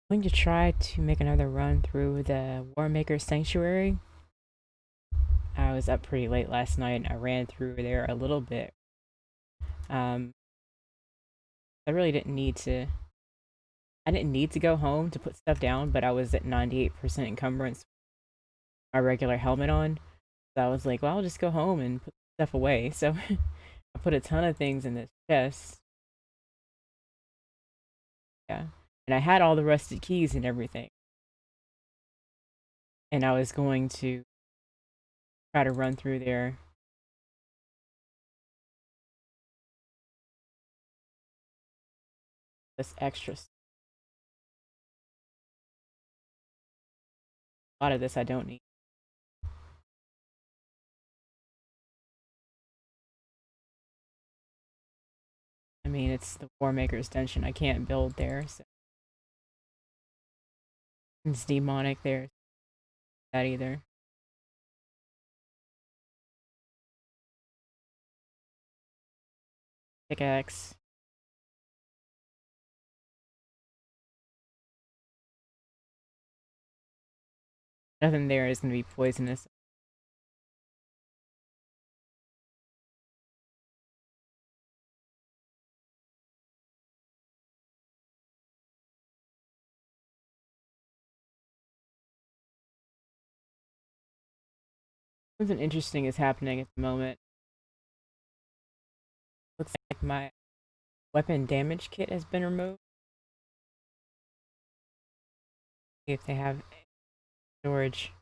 I'm going to try to make another run through the Warmaker Sanctuary. I was up pretty late last night and I ran through there a little bit. Um, I really didn't need to. I didn't need to go home to put stuff down, but I was at 98% encumbrance with my regular helmet on. So I was like, well, I'll just go home and put stuff away. So I put a ton of things in this chest. Yeah. And I had all the rusted keys and everything. And I was going to try to run through there this extra. A lot of this I don't need. I mean, it's the Warmaker's dungeon. I can't build there, so it's demonic there. That either. Pickaxe. Nothing there is going to be poisonous. Something interesting is happening at the moment. Looks like my weapon damage kit has been removed. If they have storage,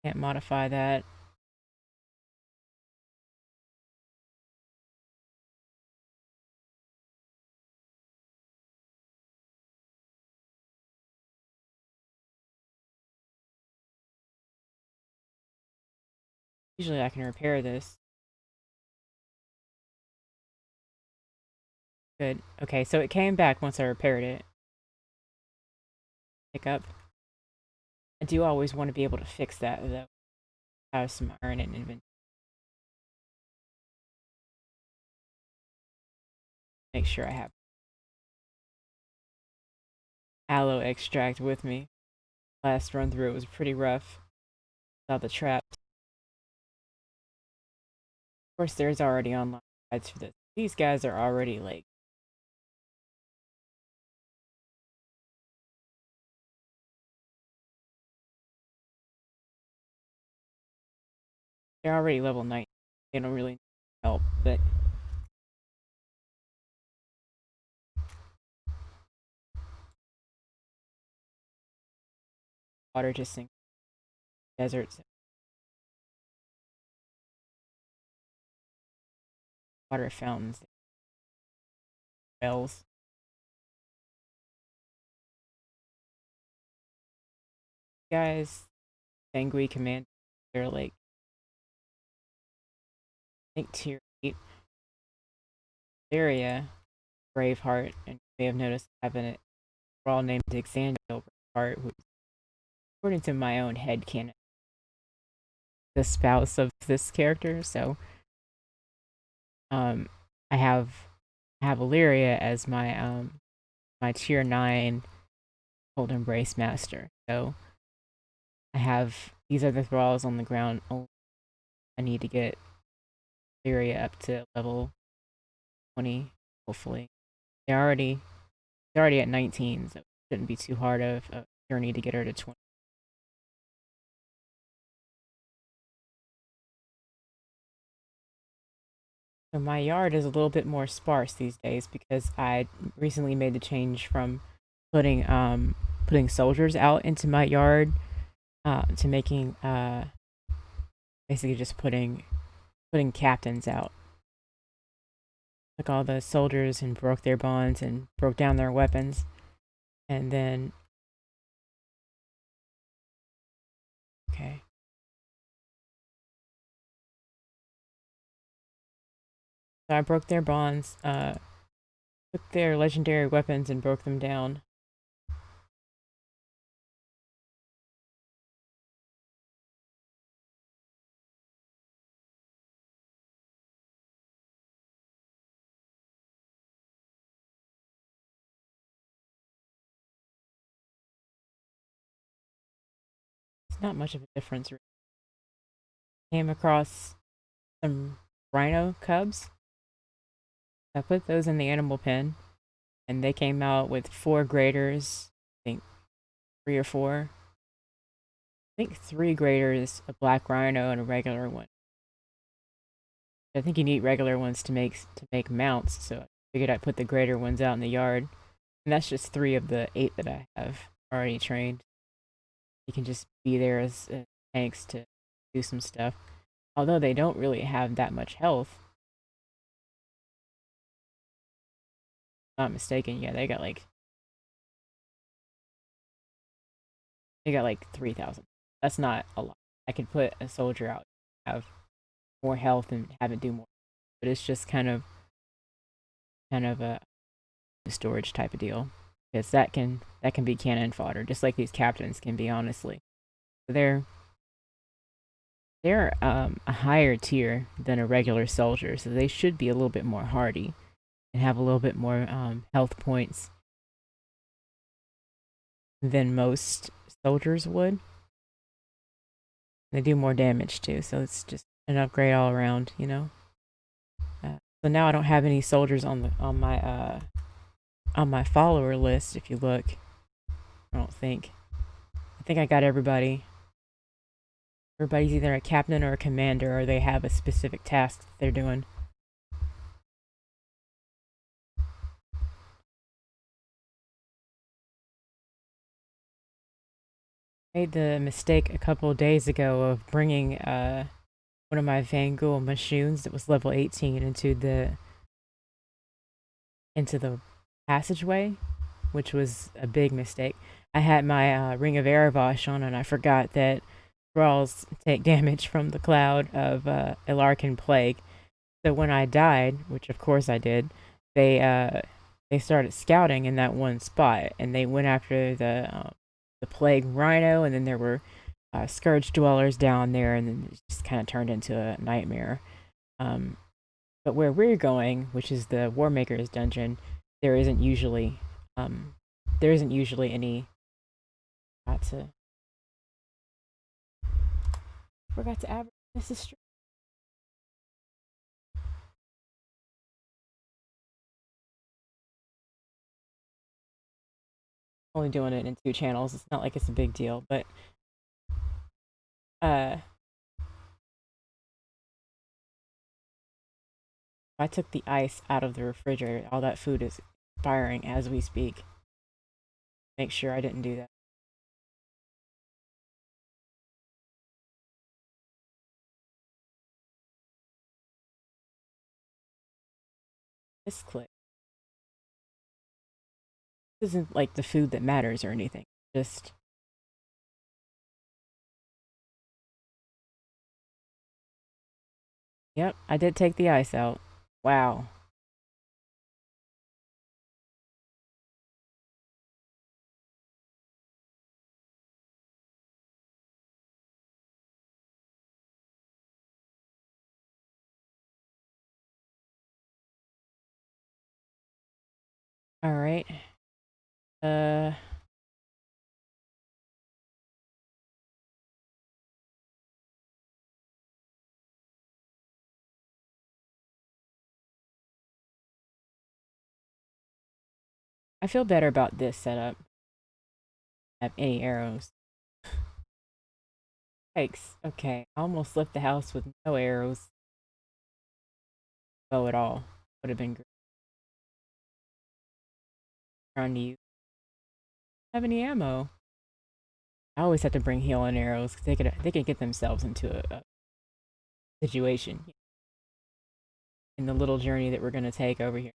can't modify that. Usually I can repair this. Good. Okay, so it came back once I repaired it. Pick up. I do always want to be able to fix that though. Have some iron in inventory. Make sure I have aloe extract with me. Last run through it was pretty rough. Saw the traps. Of course, there's already online guides for this. These guys are already like they're already level 9. They don't really help, but water just sinks deserts. Water fountains, wells. Guys, Sangui command. They're like I think tier 8 area. Braveheart, and you may have noticed I have an we're all named Xander Braveheart, who, according to my own headcanon, the spouse of this character. So, um, I have Illyria as my tier 9 Cold Embrace Master. So I have these are the thralls on the ground. Oh, I need to get Illyria up to level 20, hopefully. They're already at 19, so it shouldn't be too hard of a journey to get her to 20. So my yard is a little bit more sparse these days because I recently made the change from putting soldiers out into my yard to making basically just putting captains out. Took all the soldiers and broke their bonds and broke down their weapons, and then okay, so I broke their bonds, took their legendary weapons and broke them down. not much of a difference. Came across some rhino cubs. I put those in the animal pen, and they came out with four graders. I think three or four. I think three graders, a black rhino, and a regular one. I think you need regular ones to make mounts, so I figured I'd put the grader ones out in the yard. And that's just three of the eight that I have already trained. You can just be there as tanks to do some stuff. Although they don't really have that much health, if I'm not mistaken. Yeah, they got like 3,000. That's not a lot. I could put a soldier out, have more health, and have it do more. But it's just kind of a storage type of deal, because that can be cannon fodder, just like these captains can be. Honestly, they're a higher tier than a regular soldier, so they should be a little bit more hardy and have a little bit more health points than most soldiers would. They do more damage too, so it's just an upgrade all around. So now I don't have any soldiers on my follower list. If you look, I don't think. I think I got everybody. Everybody's either a captain or a commander, or they have a specific task that they're doing. Made the mistake a couple of days ago of bringing one of my Vangul Mashoons that was level 18 into the passageway, which was a big mistake. I had my Ring of Erevosh on, and I forgot that thralls take damage from the cloud of Elarkin Plague. So when I died, which of course I did, they started scouting in that one spot, and they went after the plague rhino, and then there were scourge dwellers down there, and then it just kind of turned into a nightmare. Um, but where we're going, which is the Warmaker's dungeon, there isn't usually um, there isn't usually any. Got to Forgot to advertise this stream. Only doing it in two channels. It's not like it's a big deal, but uh, I took the ice out of the refrigerator. All that food is expiring as we speak. Make sure I didn't do that. This clip isn't like the food that matters or anything. Just Yep, I did take the ice out. Wow. All right. Uh, I feel better about this setup. Have any arrows? Yikes. Okay, I almost left the house with no arrows. Bow at all. Would have been great. Trying to use. Have any ammo? I always have to bring healing arrows because they could get themselves into a situation in the little journey that we're gonna take over here.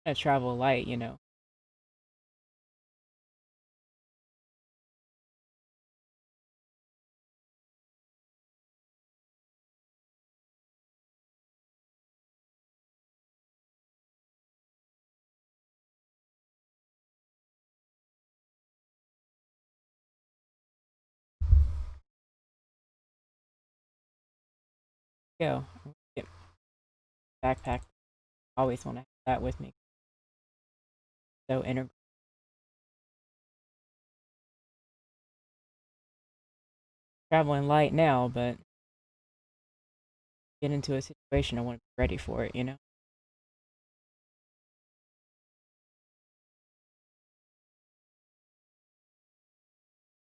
Gonna travel light. Go. Get backpack. Always want to have that with me. So integral. traveling light now, but get into a situation I want to be ready for it, you know?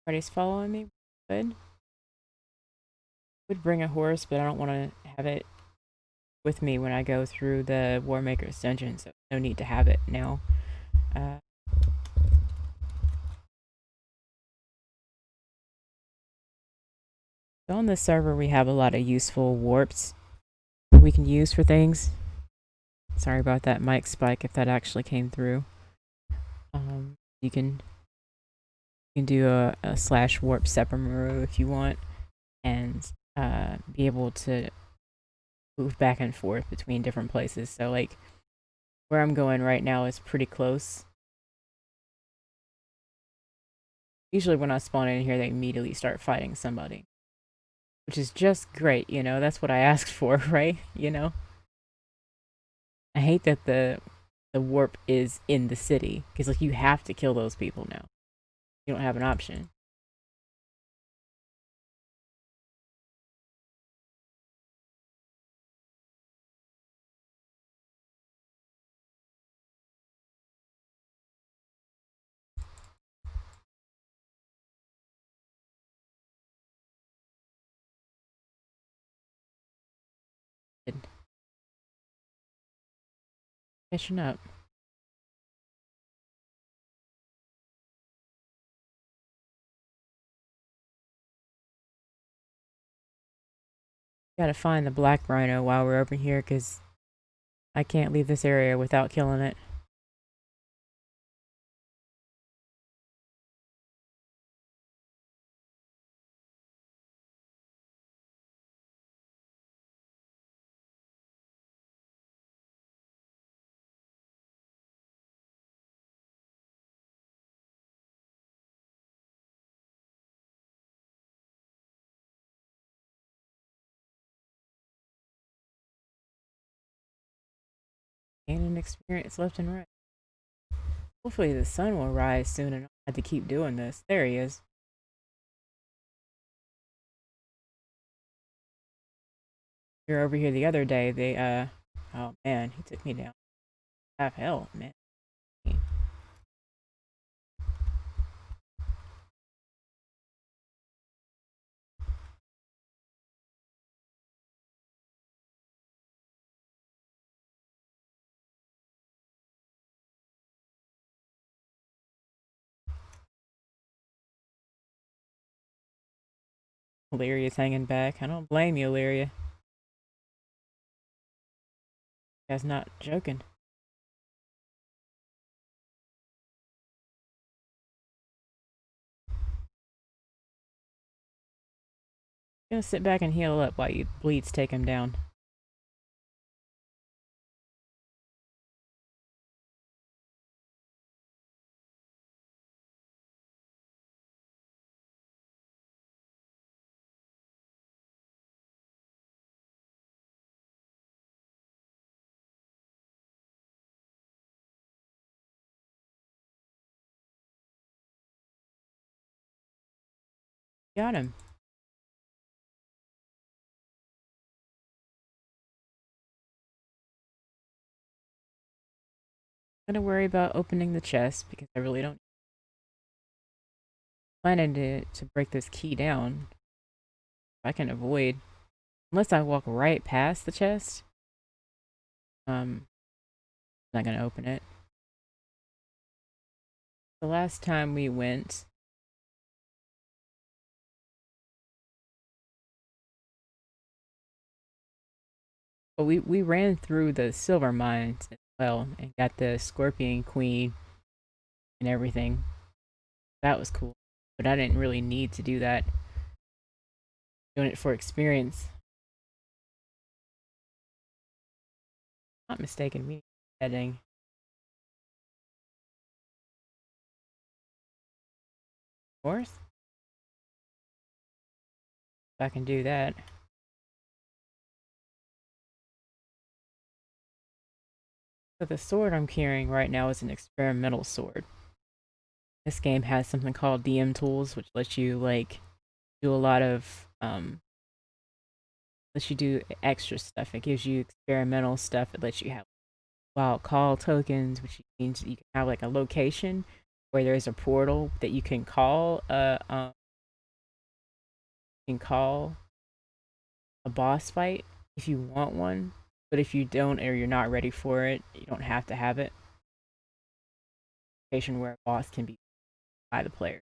Everybody's following me. Good. Would bring a horse, but I don't want to have it with me when I go through the Warmaker's dungeon, so no need to have it now. Uh, so on this server, we have a lot of useful warps we can use for things. Sorry about that mic spike if that actually came through. You can do a slash warp sepamaru if you want, and be able to move back and forth between different places. So like where I'm going right now is pretty close. Usually when I spawn in here, they immediately start fighting somebody, which is just great. You know, that's what I asked for, right? You know, I hate that the warp is in the city because like you have to kill those people now. You don't have an option. Catching up. Gotta find the black rhino while we're over here because I can't leave this area without killing it. Gaining experience left and right. Hopefully the sun will rise soon and I'll have to keep doing this. There he is. You were over here the other day. Oh man, he took me down. Half hell, man. Illyria's hanging back. I don't blame you, Illyria. Guy's not joking. Gonna sit back and heal up while you bleeds take him down. Got him. Gonna worry about opening the chest because I really don't planning to break this key down. If I can avoid, unless I walk right past the chest. I'm not gonna open it. The last time we went, well, we ran through the silver mines as well and got the Scorpion Queen and everything. That was cool, but I didn't really need to do that. Doing it for experience. Not mistaken me heading. North? If I can do that. So the sword I'm carrying right now is an experimental sword. This game has something called DM tools, which lets you like do a lot of lets you do extra stuff. It gives you experimental stuff. It lets you have wild call tokens, which means you can have like a location where there's a portal that you can call a boss fight if you want one. But if you don't or you're not ready for it, you don't have to have it. Location where a boss can be by the player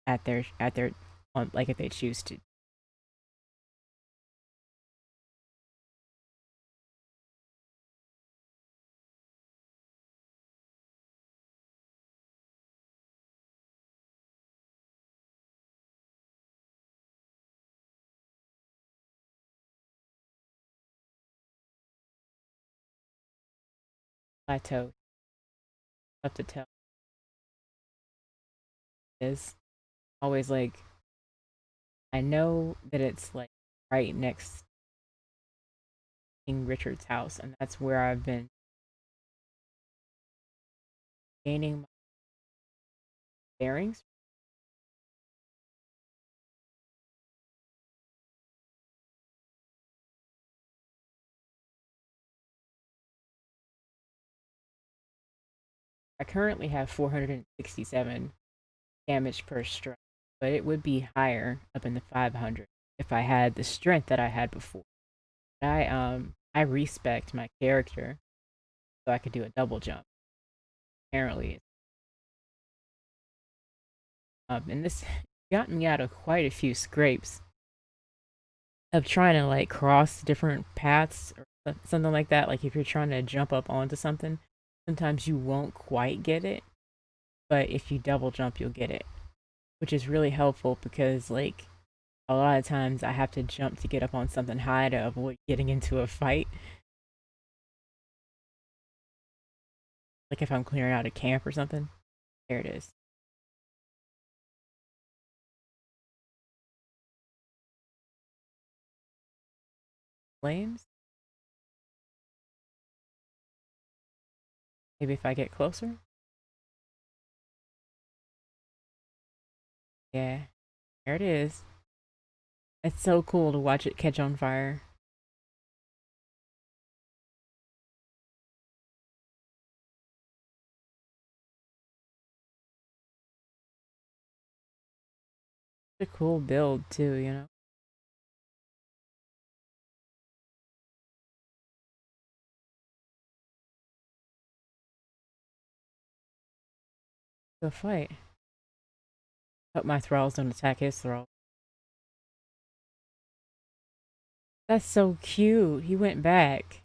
at their like if they choose to. Plateau, tough to tell. Is always like I know that it's like right next to King Richard's house, and that's where I've been gaining my bearings. I currently have 467 damage per strike, but it would be higher up in the 500 if I had the strength that I had before. I respect my character, so I could do a double jump. Apparently, and this got me out of quite a few scrapes of trying to like cross different paths or something like that. Like if you're trying to jump up onto something, sometimes you won't quite get it, but if you double jump, you'll get it, which is really helpful because like a lot of times I have to jump to get up on something high to avoid getting into a fight. Like if I'm clearing out a camp or something. There it is. Flames? Maybe if I get closer? Yeah, there it is. It's so cool to watch it catch on fire. It's a cool build too, you know? Go fight. Hope my thralls don't attack his thrall. That's so cute. He went back.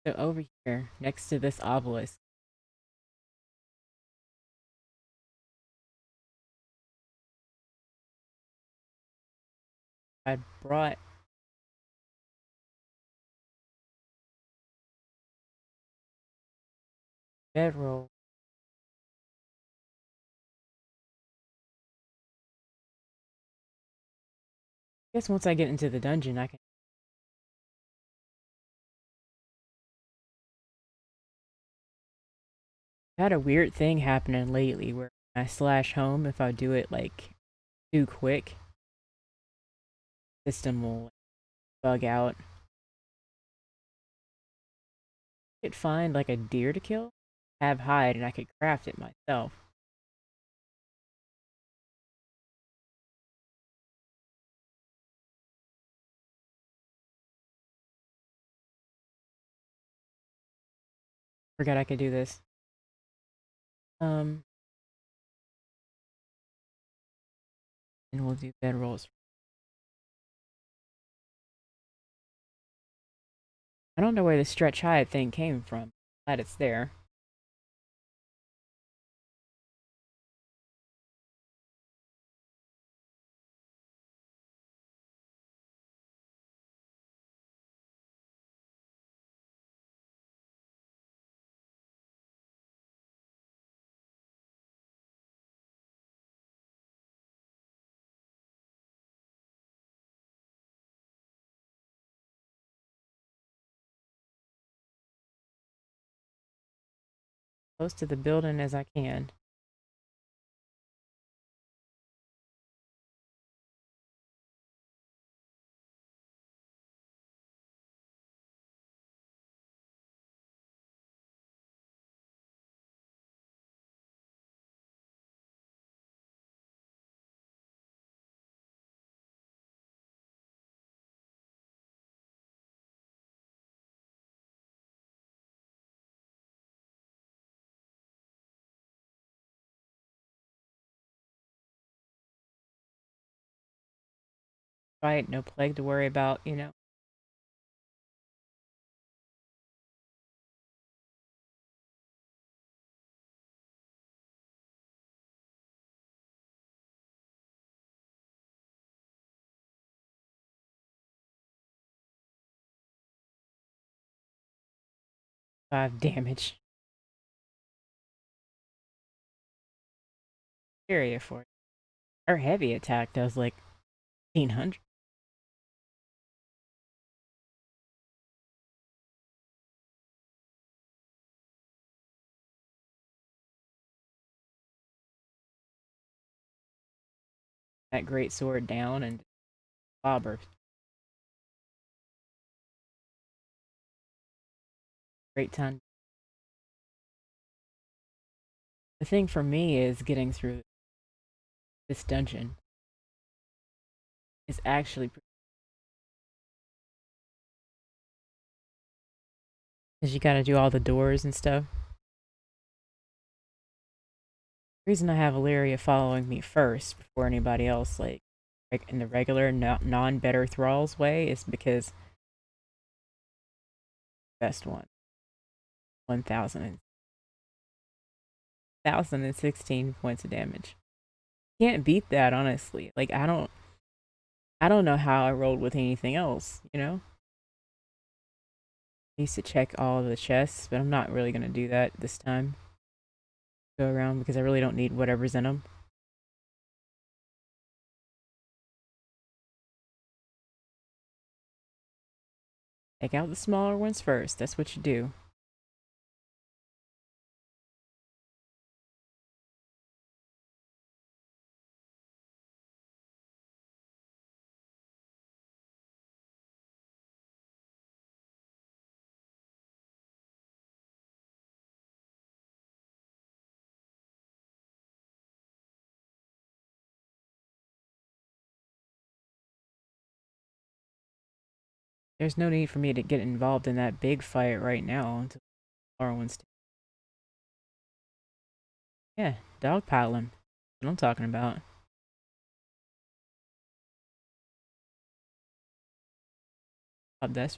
So over here, next to this obelisk, I brought bedroll. I guess once I get into the dungeon, I can. I had a weird thing happening lately where I slash home if I do it like too quick, system will bug out. I could find like a deer to kill, have hide, and I could craft it myself. Forgot I could do this. Um, and we'll do bedrolls. I don't know where the stretch hide thing came from. Glad it's there. close to the building as I can. Right, no plague to worry about, you know. Five damage. Area for it. Her heavy attack does like 1,500. That great sword down and bobber. Great time. The thing for me is getting through this dungeon is actually because you gotta do all the doors and stuff. The reason I have Illyria following me first before anybody else, like in the regular non-better thralls way, is because best one 1,016 points of damage. Can't beat that, honestly. Like I don't know how I rolled with anything else, you know? I used to check all of the chests, but I'm not really gonna do that this time. Go around because I really don't need whatever's in them. Take out the smaller ones first. That's what you do. There's no need for me to get involved in that big fight right now until the smaller ones. Yeah, dogpile him. That's what I'm talking about. That's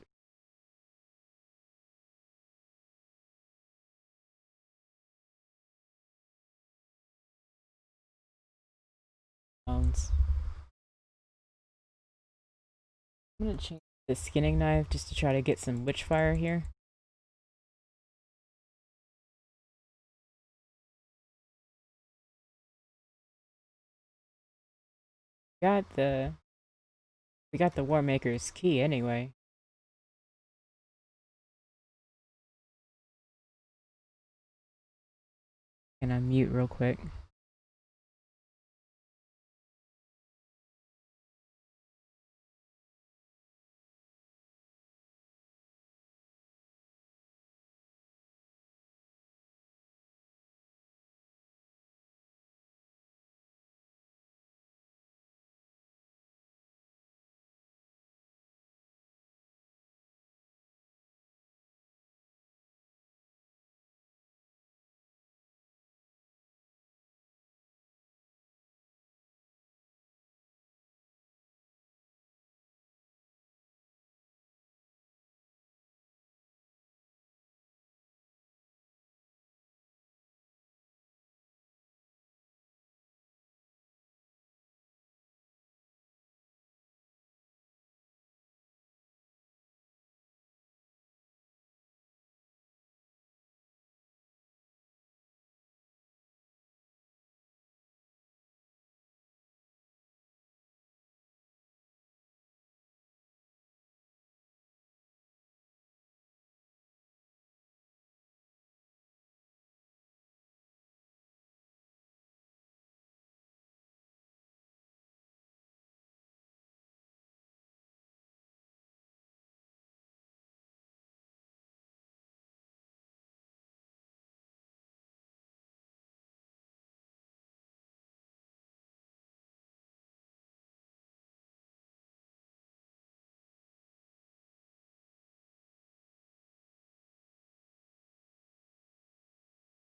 bones. I'm gonna change the skinning knife just to try to get some witch fire here. Got the we got the Warmaker's key anyway. And I mute real quick.